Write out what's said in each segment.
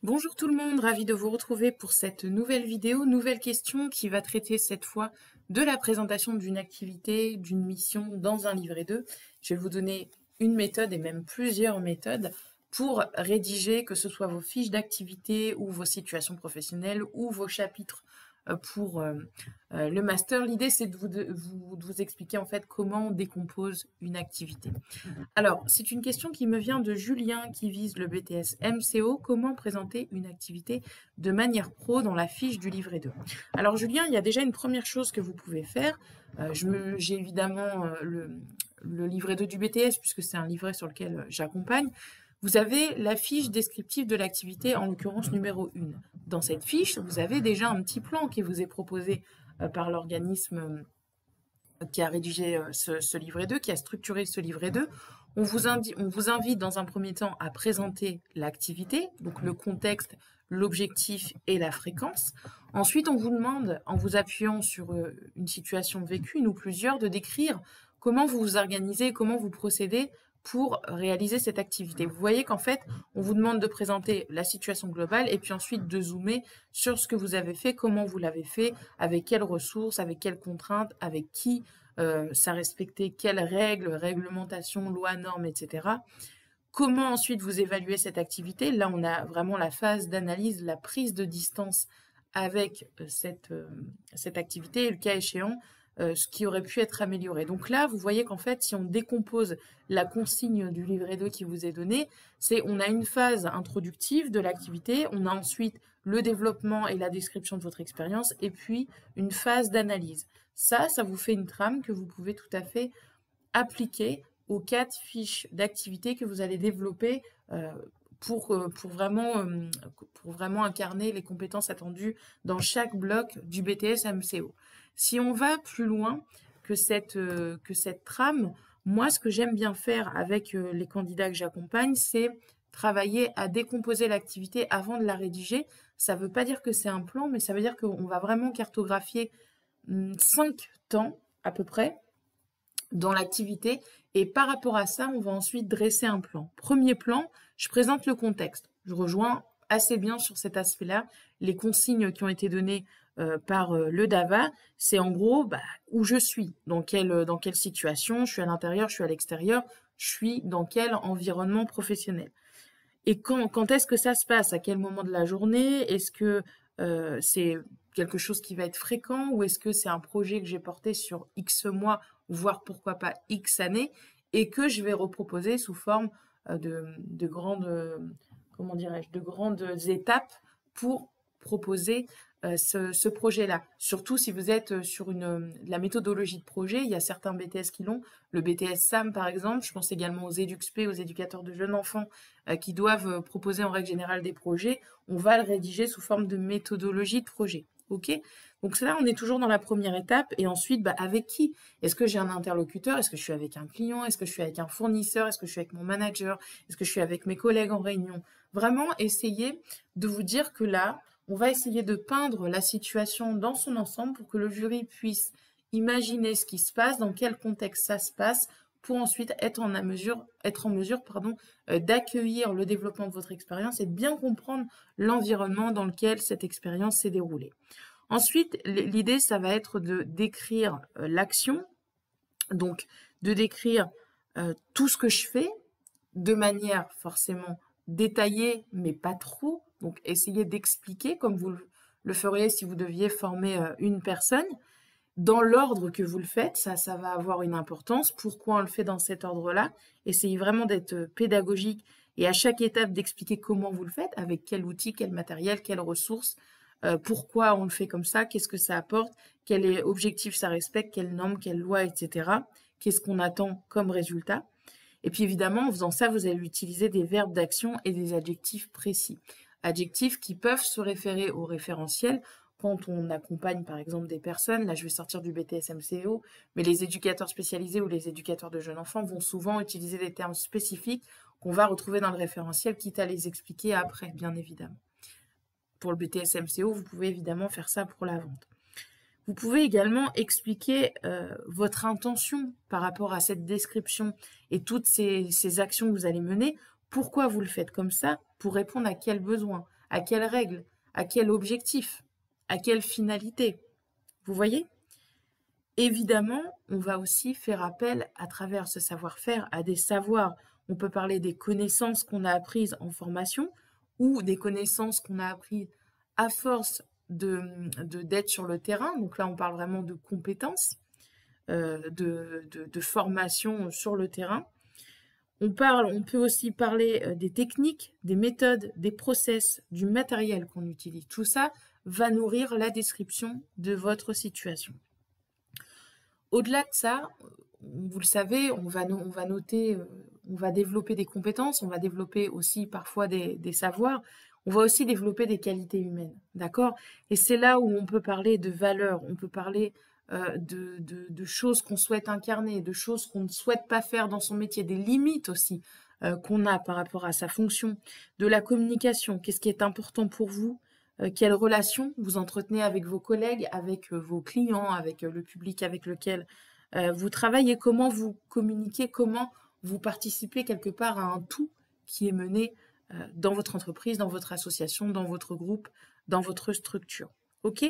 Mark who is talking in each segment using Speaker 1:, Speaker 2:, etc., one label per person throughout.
Speaker 1: Bonjour tout le monde, ravi de vous retrouver pour cette nouvelle vidéo, nouvelle question qui va traiter cette fois de la présentation d'une activité, d'une mission dans un livret 2. Je vais vous donner une méthode et même plusieurs méthodes pour rédiger que ce soit vos fiches d'activité ou vos situations professionnelles ou vos chapitres pour le master. L'idée c'est de vous expliquer en fait comment on décompose une activité. Alors, c'est une question qui me vient de Julien qui vise le BTS MCO. Comment présenter une activité de manière pro dans la fiche du livret 2? Alors, Julien, il y a déjà une première chose que vous pouvez faire. J'ai évidemment le livret 2 du BTS puisque c'est un livret sur lequel j'accompagne. Vous avez la fiche descriptive de l'activité, en l'occurrence numéro 1. Dans cette fiche, vous avez déjà un petit plan qui vous est proposé par l'organisme qui a rédigé ce livret 2, qui a structuré ce livret 2. On vous invite dans un premier temps à présenter l'activité, donc le contexte, l'objectif et la fréquence. Ensuite, on vous demande, en vous appuyant sur une situation vécue, une ou plusieurs, de décrire comment vous vous organisez, comment vous procédez pour réaliser cette activité. Vous voyez qu'en fait, on vous demande de présenter la situation globale et puis ensuite de zoomer sur ce que vous avez fait, comment vous l'avez fait, avec quelles ressources, avec quelles contraintes, avec qui, ça respectait quelles règles, réglementations, lois, normes, etc. Comment ensuite vous évaluez cette activité? Là, on a vraiment la phase d'analyse, la prise de distance avec cette activité et le cas échéant, ce qui aurait pu être amélioré. Donc là, vous voyez qu'en fait, si on décompose la consigne du livret 2 qui vous est donné, c'est on a une phase introductive de l'activité, on a ensuite le développement et la description de votre expérience, et puis une phase d'analyse. Ça vous fait une trame que vous pouvez tout à fait appliquer aux 4 fiches d'activité que vous allez développer pour vraiment incarner les compétences attendues dans chaque bloc du BTS MCO. Si on va plus loin que cette trame, moi, ce que j'aime bien faire avec les candidats que j'accompagne, c'est travailler à décomposer l'activité avant de la rédiger. Ça ne veut pas dire que c'est un plan, mais ça veut dire qu'on va vraiment cartographier 5 temps à peu près dans l'activité et par rapport à ça, on va ensuite dresser un plan. Premier plan, je présente le contexte. Je rejoins assez bien sur cet aspect-là. Les consignes qui ont été données par le DAVA, c'est en gros où je suis, dans quelle situation, je suis à l'intérieur, je suis à l'extérieur, je suis dans quel environnement professionnel. Et quand est-ce que ça se passe? À quel moment de la journée? Est-ce que c'est quelque chose qui va être fréquent ou est-ce que c'est un projet que j'ai porté sur X mois, voire pourquoi pas X années, et que je vais reproposer sous forme de grandes, comment dirais-je, de grandes étapes pour proposer ce projet-là. Surtout si vous êtes sur la méthodologie de projet, il y a certains BTS qui l'ont, le BTS SAM par exemple, je pense également aux EduxP, aux éducateurs de jeunes enfants qui doivent proposer en règle générale des projets, on va le rédiger sous forme de méthodologie de projet. Ok? Donc là, on est toujours dans la première étape. Et ensuite, avec qui? Est-ce que j'ai un interlocuteur? Est-ce que je suis avec un client? Est-ce que je suis avec un fournisseur? Est-ce que je suis avec mon manager? Est-ce que je suis avec mes collègues en réunion? Vraiment, essayez de vous dire que là, on va essayer de peindre la situation dans son ensemble pour que le jury puisse imaginer ce qui se passe, dans quel contexte ça se passe, pour ensuite être en mesure d'accueillir le développement de votre expérience et de bien comprendre l'environnement dans lequel cette expérience s'est déroulée. Ensuite, l'idée, ça va être de décrire l'action, donc de décrire tout ce que je fais de manière forcément détaillée, mais pas trop. Donc, essayez d'expliquer comme vous le feriez si vous deviez former une personne. Dans l'ordre que vous le faites, ça va avoir une importance. Pourquoi on le fait dans cet ordre-là? Essayez vraiment d'être pédagogique et à chaque étape d'expliquer comment vous le faites, avec quel outil, quel matériel, quelles ressources, pourquoi on le fait comme ça, qu'est-ce que ça apporte, quel objectif ça respecte, quelles normes, quelles lois, etc. Qu'est-ce qu'on attend comme résultat. Et puis évidemment, en faisant ça, vous allez utiliser des verbes d'action et des adjectifs précis. Adjectifs qui peuvent se référer au référentiel quand on accompagne par exemple des personnes. Là, je vais sortir du BTS MCO, mais les éducateurs spécialisés ou les éducateurs de jeunes enfants vont souvent utiliser des termes spécifiques qu'on va retrouver dans le référentiel, quitte à les expliquer après, bien évidemment. Pour le BTS MCO, vous pouvez évidemment faire ça pour la vente. Vous pouvez également expliquer votre intention par rapport à cette description et toutes ces actions que vous allez mener. Pourquoi vous le faites comme ça? Pour répondre à quel besoin? À quelles règles? À quel objectif? À quelle finalité? Vous voyez? Évidemment, on va aussi faire appel à travers ce savoir-faire à des savoirs. On peut parler des connaissances qu'on a apprises en formation ou des connaissances qu'on a apprises à force d'être sur le terrain. Donc là, on parle vraiment de compétences, de formation sur le terrain. On peut aussi parler des techniques, des méthodes, des process, du matériel qu'on utilise. Tout ça va nourrir la description de votre situation. Au-delà de ça, vous le savez, on va noter, on va développer des compétences, on va développer aussi parfois des savoirs, on va aussi développer des qualités humaines, d'accord? Et c'est là où on peut parler de valeurs, on peut parler de choses qu'on souhaite incarner, de choses qu'on ne souhaite pas faire dans son métier, des limites aussi qu'on a par rapport à sa fonction, de la communication, qu'est-ce qui est important pour vous, quelles relations vous entretenez avec vos collègues, avec vos clients, avec le public avec lequel vous travaillez, comment vous communiquez, comment vous participez quelque part à un tout qui est mené dans votre entreprise, dans votre association, dans votre groupe, dans votre structure. OK?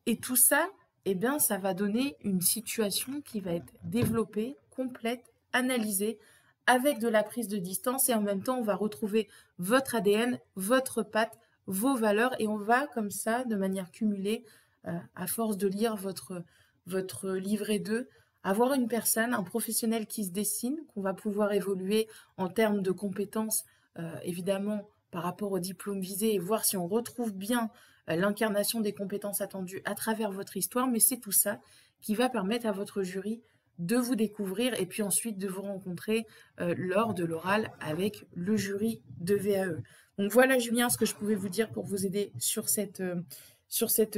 Speaker 1: Et tout ça, eh bien, ça va donner une situation qui va être développée, complète, analysée, avec de la prise de distance et en même temps, on va retrouver votre ADN, votre patte, vos valeurs et on va comme ça, de manière cumulée, à force de lire votre livret 2, avoir une personne, un professionnel qui se dessine, qu'on va pouvoir évoluer en termes de compétences, évidemment, par rapport au diplôme visé et voir si on retrouve bien l'incarnation des compétences attendues à travers votre histoire, mais c'est tout ça qui va permettre à votre jury de vous découvrir et puis ensuite de vous rencontrer lors de l'oral avec le jury de VAE. Donc voilà Julien ce que je pouvais vous dire pour vous aider sur cette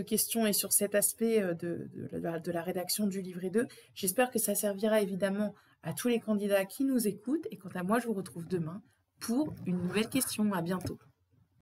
Speaker 1: question et sur cet aspect de la rédaction du livret 2. J'espère que ça servira évidemment à tous les candidats qui nous écoutent et quant à moi je vous retrouve demain pour une nouvelle question. À bientôt.